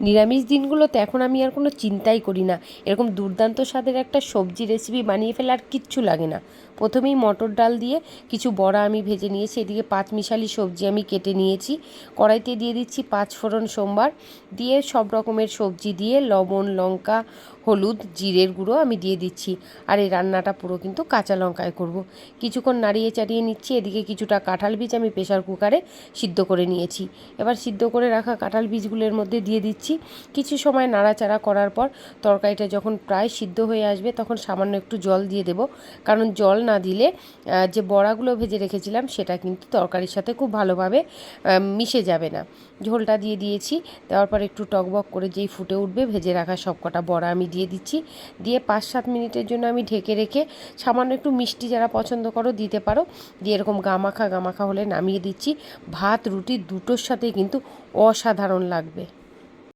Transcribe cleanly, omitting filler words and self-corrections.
নিরামিষ দিনগুলোতে এখন আমি আর কোনো চিন্তাই করি না, এরকম দুর্দান্ত স্বাদের একটা সবজি রেসিপি বানিয়ে ফেলে আর কিচ্ছু লাগে না। প্রথমেই মটর ডাল দিয়ে কিছু বড়া আমি ভেজে নিয়েছি, এদিকে পাঁচমিশালি সবজি আমি কেটে নিয়েছি। কড়াইতে দিয়ে দিচ্ছি পাঁচফোড়ন সোমবার, দিয়ে সব রকমের সবজি দিয়ে লবণ, লঙ্কা, হলুদ, জিরের গুঁড়ো আমি দিয়ে দিচ্ছি। আর এই রান্নাটা পুরো কিন্তু কাঁচা লঙ্কায় করব। কিছুক্ষণ নাড়িয়ে চাড়িয়ে নিচ্ছি। এদিকে কিছুটা কাঁঠাল বীজ আমি প্রেশার কুকারে সিদ্ধ করে নিয়েছি। এবার সিদ্ধ করে রাখা কাঁঠাল বীজগুলোর মধ্যে দিয়ে দিচ্ছি। কিছু সময় নাড়াচাড়া করার পর তরকারিটা যখন প্রায় সিদ্ধ হয়ে আসবে তখন সামান্য একটু জল দিয়ে দেব, কারণ জল না দিলে যে বড়াগুলো ভেজে রেখেছিলাম সেটা কিন্তু তরকারির সাথে খুব ভালোভাবে মিশে যাবে না। ঝোলটা দিয়ে দিয়েছি। দেওয়ার পর একটু টকবক করে যেই ফুটে উঠবে ভেজে রাখা সবকটা বড়া আমি দিয়ে দিচ্ছি। দিয়ে 5-7 মিনিটের জন্য আমি ঢেকে রেখে, সামান্য একটু মিষ্টি যারা পছন্দ করো দিতে পারো, দিয়ে এরকম গামাখা গামাখা হলে নামিয়ে দিচ্ছি। ভাত রুটি দুটোর সাথেই কিন্তু অসাধারণ লাগবে।